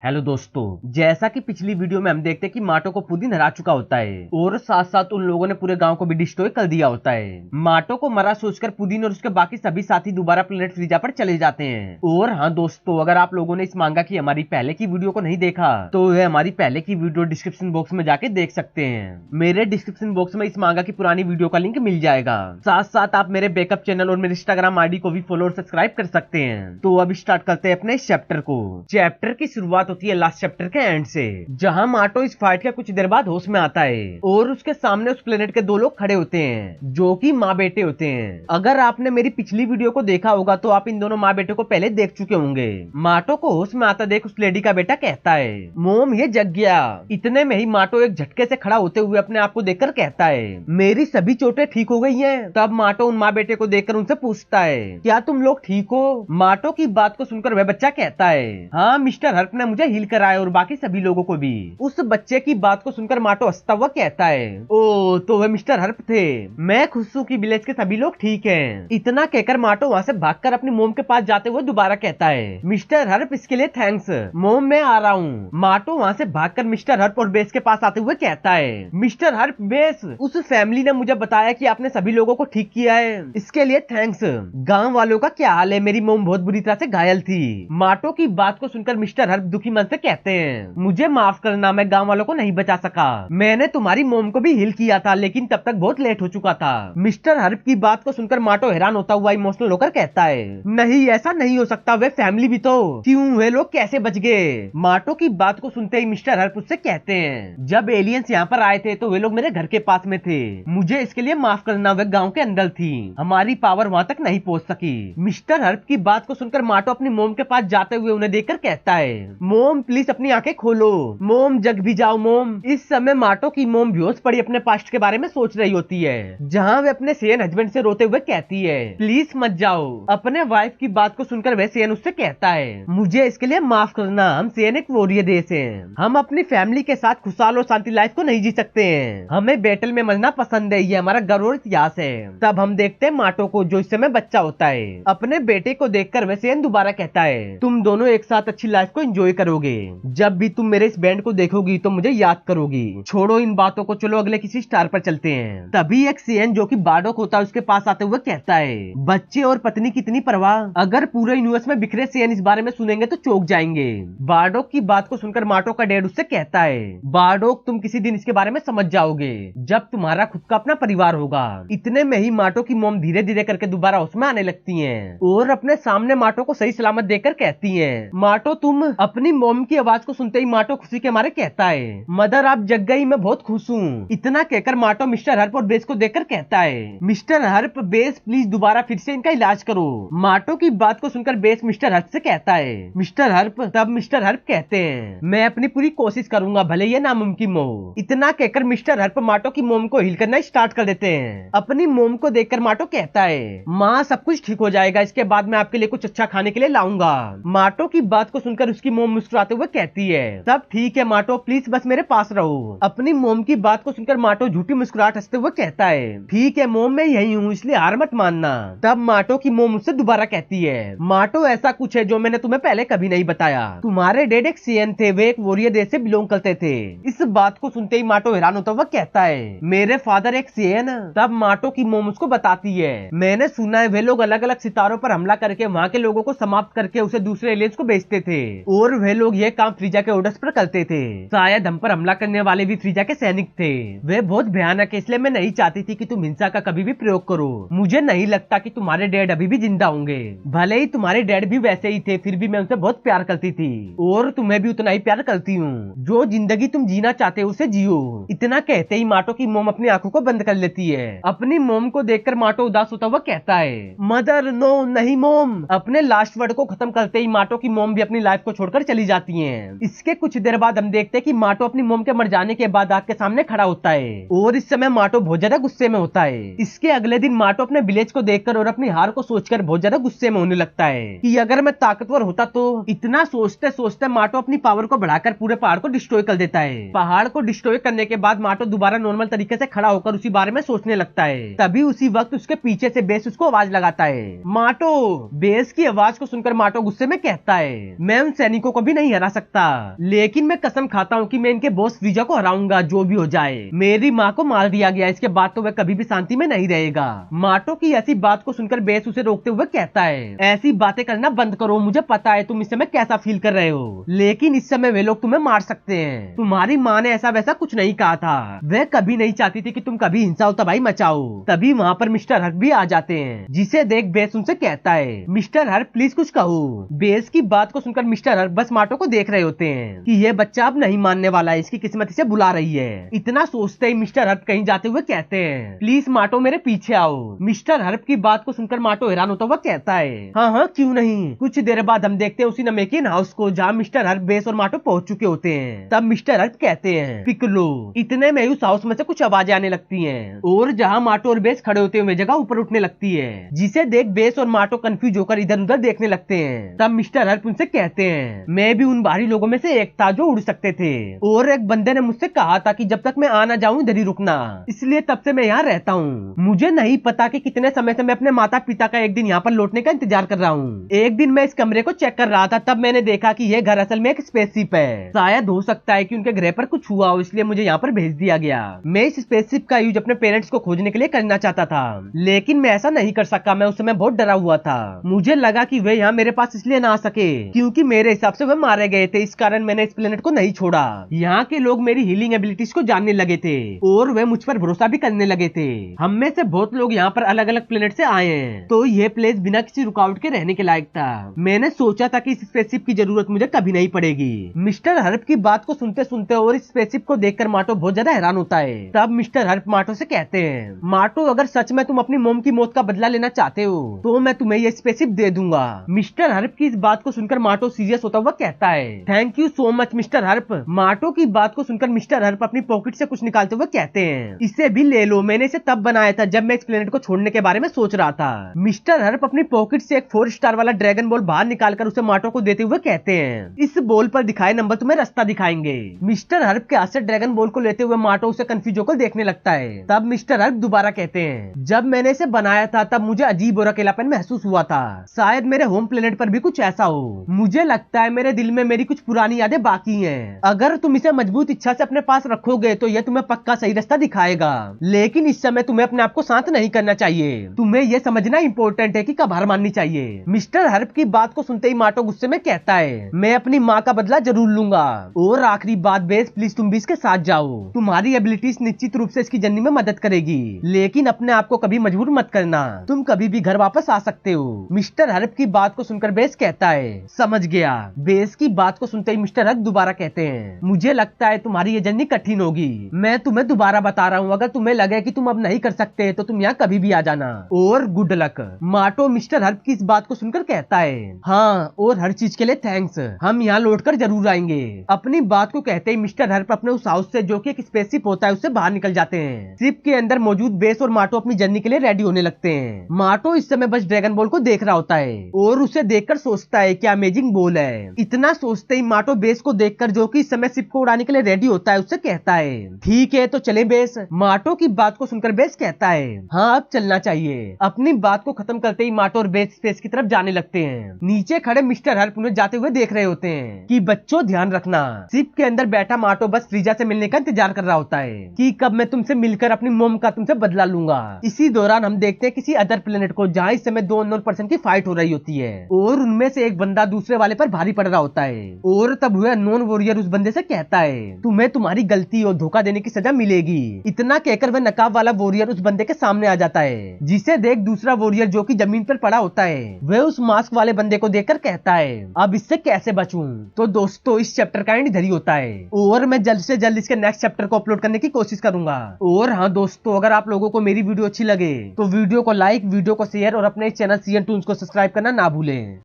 Hello दोस्तों, जैसा कि पिछली वीडियो में हम देखते हैं कि माटो को पुदीन हरा चुका होता है और साथ साथ उन लोगों ने पूरे गांव को भी डिस्ट्रॉय कर दिया होता है। माटो को मरा सोचकर पुदीन और उसके बाकी सभी साथी दोबारा प्लेनेट फ्रीजा पर चले जाते हैं। और हाँ दोस्तों, अगर आप लोगों ने इस मांगा की हमारी पहले की वीडियो को नहीं देखा तो वह हमारी पहले की वीडियो डिस्क्रिप्शन बॉक्स में जाके देख सकते हैं। मेरे डिस्क्रिप्शन बॉक्स में इस मांगा की पुरानी वीडियो का लिंक मिल जाएगा। साथ साथ आप मेरे बैकअप चैनल और मेरे इंस्टाग्राम आईडी को भी फॉलो और सब्सक्राइब कर सकते हैं। तो अब स्टार्ट करते हैं अपने इस चैप्टर को। चैप्टर की शुरुआत होती है लास्ट चैप्टर के एंड से, जहां माटो इस फाइट के कुछ देर बाद होश में आता है और उसके सामने उस प्लेनेट के दो लोग खड़े होते हैं जो कि माँ बेटे होते हैं। अगर आपने मेरी पिछली वीडियो को देखा होगा तो आप इन दोनों माँ बेटे को पहले देख चुके होंगे। माटो को होश में आता देख उस लेडी का बेटा कहता है, मोम ये जग गया। इतने में ही माटो एक झटके से खड़ा होते हुए अपने आप को देखकर कहता है, मेरी सभी चोटें ठीक हो गई हैं। तब माटो उन माँ बेटे को देखकर उनसे पूछता है, क्या तुम लोग ठीक हो? माटो की बात को सुनकर वह बच्चा कहता है, हाँ मिस्टर हर्प ने मुझे हील कराया और बाकी सभी लोगों को भी। उस बच्चे की बात को सुनकर माटो हंसता हुआ कहता है, ओ तो वह मिस्टर हर्प थे। मैं खुश हूँ कि विलेज के सभी लोग ठीक हैं। इतना कहकर माटो वहाँ से भागकर अपनी मोम के पास जाते हुए दोबारा कहता है, मिस्टर हर्प इसके लिए थैंक्स, मोम मैं आ रहा हूँ। माटो वहाँ से भागकर मिस्टर हर्प और बेस के पास आते हुए कहता है, मिस्टर हर्प बेस, उस फैमिली ने मुझे बताया कि आपने सभी लोगों को ठीक किया है, इसके लिए थैंक्स। गांव वालों का क्या हाल है? मेरी मोम बहुत बुरी तरह से घायल थी। माटो की बात को सुनकर मिस्टर हर्प दुखी मन से कहते हैं, मुझे माफ करना, मैं गांव वालों को नहीं बचा सका। मैंने तुम्हारी मोम को भी हील किया था लेकिन तब तक बहुत लेट हो चुका था। मिस्टर हर्प की बात को सुनकर माटो हैरान होता हुआ इमोशनल होकर कहता है, नहीं ऐसा नहीं हो सकता, वे फैमिली भी तो। क्यों, वे लोग कैसे बच गए? माटो की बात को सुनते ही मिस्टर हर्प उससे कहते हैं, जब एलियंस यहाँ पर आए थे तो वे लोग मेरे घर के पास में थे, मुझे इसके लिए माफ करना, वे गाँव के अंदर थी, हमारी पावर वहाँ तक नहीं पहुँच सकी। मिस्टर हर्प की बात को सुनकर माटो अपनी मोम के पास जाते हुए उन्हें देखकर कहता है, मोम प्लीज अपनी आंखें खोलो, मोम जग भी जाओ मोम। इस समय माटो की मोम बेहोश पड़ी अपने पास्ट के बारे में सोच रही होती है, जहाँ वे अपने सेन हस्बैंड से रोते हुए कहती है, प्लीज मत जाओ। अपने वाइफ की बात को सुनकर वह सेन उससे कहता है, मुझे इसके लिए माफ करना, हम सेन एक वॉरियर देश हैं, हम अपनी फैमिली के साथ खुशहाल और शांति लाइफ को नहीं जी सकते हैं, हमें बैटल में मरना पसंद है, ये हमारा गर्व और इतिहास है। तब हम देखते हैं माटो को जो इस समय बच्चा होता है। अपने बेटे को देखकर वह सेन दोबारा कहता है, तुम दोनों एक साथ अच्छी लाइफ को एंजॉय करोगे, जब भी तुम मेरे इस बैंड को देखोगी तो मुझे याद करोगी। छोड़ो इन बातों को, चलो अगले किसी स्टार पर चलते हैं। तभी एक सीएन जो कि बार्डोक होता है उसके पास आते हुए कहता है, बच्चे और पत्नी कितनी परवाह, अगर पूरे यूनिवर्स में बिखरे सीएन इस बारे में सुनेंगे तो चौंक जाएंगे। बार्डोक की बात को सुनकर माटो का डैड उससे कहता है, बार्डोक तुम किसी दिन इसके बारे में समझ जाओगे जब तुम्हारा खुद का अपना परिवार होगा। इतने में ही माटो की मोम धीरे धीरे करके दोबारा उसमें आने लगती है और अपने सामने माटो को सही सलामत देखकर कहती है, माटो तुम। अपनी मोम की आवाज को सुनते ही माटो खुशी के मारे कहता है, मदर आप जग गई, मैं बहुत खुश हूँ। इतना कहकर माटो मिस्टर हर्प और बेस को देखकर कहता है, मिस्टर हर्प बेस प्लीज दोबारा फिर से इनका इलाज करो। माटो की बात को सुनकर बेस मिस्टर हर्प से कहता है, मिस्टर हर्प। तब मिस्टर हर्प कहते हैं, मैं अपनी पूरी कोशिश करूंगा, भले ये नामुमकिन हो। इतना कहकर मिस्टर हर्प माटो की मोम को हील करना स्टार्ट कर देते हैं। अपनी मोम को देखकर माटो कहता है, माँ सब कुछ ठीक हो जाएगा, इसके बाद मैं आपके लिए कुछ अच्छा खाने के लिए लाऊंगा। माटो की बात को सुनकर उसकी मोम मुस्कुराते हुए कहती है, सब ठीक है माटो, प्लीज बस मेरे पास रहो। अपनी मोम की बात को सुनकर माटो झूठी मुस्कुराहट हंसते हुए कहता है, ठीक है मोम, मैं यही हूँ, इसलिए हार मत मानना। तब माटो की मोम उससे दोबारा कहती है, माटो ऐसा कुछ है जो मैंने तुम्हें पहले कभी नहीं बताया, तुम्हारे डैड एक सीएन थे, वे एक वॉरियर देश से बिलोंग करते थे। इस बात को सुनते ही माटो हैरान होता हुआ कहता है, मेरे फादर एक सीएन? तब माटो की मोम उसको बताती है, मैंने सुना है वे लोग अलग अलग सितारों पर हमला करके वहाँ के लोगों को समाप्त करके उसे दूसरे एलियंस को बेचते थे और वे लोग ये काम फ्रीजा के ऑर्डर्स पर करते थे। शायद हम पर हमला करने वाले भी फ्रीजा के सैनिक थे, वे बहुत भयानक है, इसलिए मैं नहीं चाहती थी कि तुम हिंसा का कभी भी प्रयोग करो। मुझे नहीं लगता कि तुम्हारे डैड अभी भी जिंदा होंगे, भले ही तुम्हारे डैड भी वैसे ही थे, फिर भी मैं उनसे बहुत प्यार करती थी और तुम्हें भी उतना ही प्यार करती हूँ। जो जिंदगी तुम जीना चाहते हो उसे जियो। इतना कहते ही माटो की मोम अपनी आंखों को बंद कर लेती है। अपनी मोम को देखकर माटो उदास होता हुआ कहता है, मदर नो नहीं मोम। अपने लास्ट वर्ड को खत्म करते ही माटो की मोम भी अपनी लाइफ को छोड़कर चली जाती है। इसके कुछ देर बाद हम देखते हैं कि माटो अपनी मोम के मर जाने के बाद आग के सामने खड़ा होता है और इस समय माटो बहुत ज्यादा गुस्से में होता है। इसके अगले दिन माटो अपने विलेज को देखकर और अपनी हार को सोचकर बहुत ज्यादा गुस्से में होने लगता है कि अगर मैं ताकतवर होता तो। इतना सोचते सोचते माटो अपनी पावर को बढ़ाकर पूरे पहाड़ को डिस्ट्रॉय कर देता है। पहाड़ को डिस्ट्रॉय करने के बाद माटो दोबारा नॉर्मल तरीके से खड़ा होकर उसी बारे में सोचने लगता है। तभी उसी वक्त उसके पीछे से बेस उसको आवाज लगाता है, माटो। बेस की आवाज को सुनकर माटो गुस्से में कहता है, मैं उन सैनिकों को भी नहीं हरा सकता, लेकिन मैं कसम खाता हूँ कि मैं इनके बॉस फ्रीजा को हराऊंगा जो भी हो जाए। मेरी माँ को मार दिया गया, इसके बाद तो वह कभी भी शांति में नहीं रहेगा। माटो की ऐसी बात को सुनकर बेस उसे रोकते हुए कहता है, ऐसी बातें करना बंद करो, मुझे पता है तुम इस समय कैसा फील कर रहे हो, लेकिन इस समय वे लोग तुम्हें मार सकते हैं। तुम्हारी माँ ने ऐसा वैसा कुछ नहीं कहा था, वह कभी नहीं चाहती थी कि तुम कभी हिंसा तबाही मचाओ। तभी वहाँ पर मिस्टर हर्प भी आ जाते हैं, जिसे देख बेस उनसे कहता है, मिस्टर हर्प प्लीज कुछ कहो। बेस की बात को सुनकर मिस्टर हर्प बस माटो को देख रहे होते हैं कि ये बच्चा अब नहीं मानने वाला है, इसकी किस्मत इसे बुला रही है। इतना सोचते ही मिस्टर हर्प कहीं जाते हुए कहते हैं, प्लीज माटो मेरे पीछे आओ। मिस्टर हर्प की बात को सुनकर माटो हैरान होता हुआ कहता है, हाँ हाँ क्यों नहीं। कुछ देर बाद हम देखते हैं उसी नमेकिन हाउस को, जहाँ मिस्टर हर्प, बेस और माटो पहुंच चुके होते हैं। तब मिस्टर हर्प कहते हैं, पिकलो। इतने में उस हाउस में से कुछ आवाजें आने लगती हैं, और जहाँ माटो और बेस खड़े होते हुए जगह ऊपर उठने लगती है, जिसे देख बेस और माटो कंफ्यूज होकर इधर उधर देखने लगते हैं। तब मिस्टर हर्प उनसे कहते हैं, मैं भी उन बाहरी लोगों में से एक था जो उड़ सकते थे, और एक बंदे ने मुझसे कहा था कि जब तक मैं आ ना जाऊं इधर ही रुकना, इसलिए तब से मैं यहाँ रहता हूँ। मुझे नहीं पता कि कितने समय से मैं अपने माता पिता का एक दिन यहाँ पर लौटने का इंतजार कर रहा हूँ। एक दिन मैं इस कमरे को चेक कर रहा था, तब मैंने देखा कि यह घर असल में एक स्पेसशिप है। शायद हो सकता है कि उनके ग्रह पर कुछ हुआ हो, इसलिए मुझे यहाँ पर भेज दिया गया। मैं इस स्पेसशिप का यूज अपने पेरेंट्स को खोजने के लिए करना चाहता था, लेकिन मैं ऐसा नहीं कर सका। मैं उस समय बहुत डरा हुआ था, मुझे लगा कि वे यहाँ मेरे पास इसलिए ना आ सके क्योंकि मेरे हिसाब से वे मारे गए थे, इस कारण मैंने इस प्लेनेट को नहीं छोड़ा। यहाँ के लोग मेरी हीलिंग एबिलिटीज को जानने लगे थे और वे मुझ पर भरोसा भी करने लगे थे। हम में से बहुत लोग यहाँ पर अलग अलग प्लेनेट से आए हैं, तो ये प्लेस बिना किसी रुकावट के रहने के लायक था। मैंने सोचा था कि इस स्पेसशिप की जरूरत मुझे कभी नहीं पड़ेगी। मिस्टर हर्प की बात को सुनते सुनते और इस स्पेसशिप को देखकर माटो बहुत ज्यादा हैरान होता है। तब मिस्टर हर्प माटो से कहते हैं, माटो अगर सच में तुम अपनी मोम की मौत का बदला लेना चाहते हो तो मैं तुम्हें ये स्पेसशिप दे दूंगा। मिस्टर हर्प की इस बात को सुनकर माटो सीरियस होता हुआ कहता है, thank you so much mister हर्प। माटो की बात को सुनकर मिस्टर हर्प अपनी पॉकेट से कुछ निकालते हुए कहते हैं, इसे भी ले लो, मैंने इसे तब बनाया था जब मैं इस प्लेनेट को छोड़ने के बारे में सोच रहा था। मिस्टर हर्प अपनी पॉकेट से एक 4 स्टार वाला ड्रैगन बॉल बाहर निकालकर उसे माटो को देते हुए कहते हैं, इस बॉल पर दिखाए नंबर तुम्हें रास्ता दिखाएंगे। मिस्टर हर्प के हाथ से ड्रैगन बॉल को लेते हुए माटो उसे कंफ्यूज होकर देखने लगता है। तब मिस्टर हर्प दोबारा कहते हैं, जब मैंने इसे बनाया था तब मुझे अजीब और अकेलापन महसूस हुआ था, शायद मेरे होम प्लेनेट पर भी कुछ ऐसा हो। मुझे लगता है मेरे दिल में मेरी कुछ पुरानी यादें बाकी हैं। अगर तुम इसे मजबूत इच्छा से अपने पास रखोगे तो यह तुम्हें पक्का सही रास्ता दिखाएगा, लेकिन इस समय तुम्हें अपने आप को शांत नहीं करना चाहिए। तुम्हें यह समझना इंपॉर्टेंट है कि कब हार माननी चाहिए। मिस्टर हर्प की बात को सुनते ही माटो गुस्से में कहता है, मैं अपनी माँ का बदला जरूर लूंगा। और आखिरी बात बेस, प्लीज तुम भी इसके साथ जाओ, तुम्हारी एबिलिटीज निश्चित रूप से इसकी जर्नी में मदद करेगी, लेकिन अपने आप को कभी मजबूर मत करना, तुम कभी भी घर वापस आ सकते हो। मिस्टर हर्प की बात को सुनकर बेस कहता है, समझ गया। बेस की बात को सुनते ही मिस्टर हर्प दोबारा कहते हैं, मुझे लगता है तुम्हारी ये जर्नी कठिन होगी, मैं तुम्हें दोबारा बता रहा हूँ, अगर तुम्हें लगे कि तुम अब नहीं कर सकते तो तुम यहाँ कभी भी आ जाना, और गुड लक। माटो मिस्टर हर्प की इस बात को सुनकर कहता है, हाँ और हर चीज के लिए थैंक्स, हम यहाँ लौटकर जरूर आएंगे। अपनी बात को कहते ही मिस्टर हर्प अपने उस हाउस से, जो कि एक स्पेसशिप होता है, उससे बाहर निकल जाते हैं। शिप के अंदर मौजूद बेस और माटो अपनी जर्नी के लिए रेडी होने लगते हैं। माटो इस समय बस ड्रैगन बॉल को देख रहा होता है और उसे देखकर सोचता है क्या अमेजिंग बॉल है। इतना सोचते ही माटो बेस को देखकर, जो कि इस समय शिप को उड़ाने के लिए रेडी होता है, उससे कहता है, ठीक है तो चले बेस। माटो की बात को सुनकर बेस कहता है, हाँ अब चलना चाहिए। अपनी बात को खत्म करते ही माटो और बेस स्पेस की तरफ जाने लगते हैं। नीचे खड़े मिस्टर हर्प उन्हें जाते हुए देख रहे होते हैं कि बच्चों ध्यान रखना। शिप के अंदर बैठा माटो बस फ्रीजा से मिलने का इंतजार कर रहा होता है कि कब मैं तुमसे मिलकर अपनी मोम का तुमसे बदला लूंगा। इसी दौरान हम देखते हैं किसी अदर प्लेनेट को, जहाँ इस समय 2 अननोन पर्सन की फाइट हो रही होती है और उनमें से एक बंदा दूसरे वाले पर भारी पड़ रहा होता है। और तब वह अननोन वॉरियर उस बंदे से कहता है, तुम्हें तुम्हारी गलती और धोखा देने की सजा मिलेगी। इतना कहकर वह नकाब वाला वॉरियर उस बंदे के सामने आ जाता है, जिसे देख दूसरा वॉरियर, जो कि जमीन पर पड़ा होता है, वह उस मास्क वाले बंदे को देखकर कहता है, अब इससे कैसे बचूं। तो दोस्तों इस चैप्टर का एंड इधर ही होता है और मैं जल्द से जल्द इसके नेक्स्ट चैप्टर को अपलोड करने की कोशिश करूंगा। और हाँ दोस्तों, अगर आप लोगों को मेरी वीडियो अच्छी लगे तो वीडियो को लाइक, वीडियो को शेयर और अपने चैनल CN Toons को सब्सक्राइब करना ना भूलें।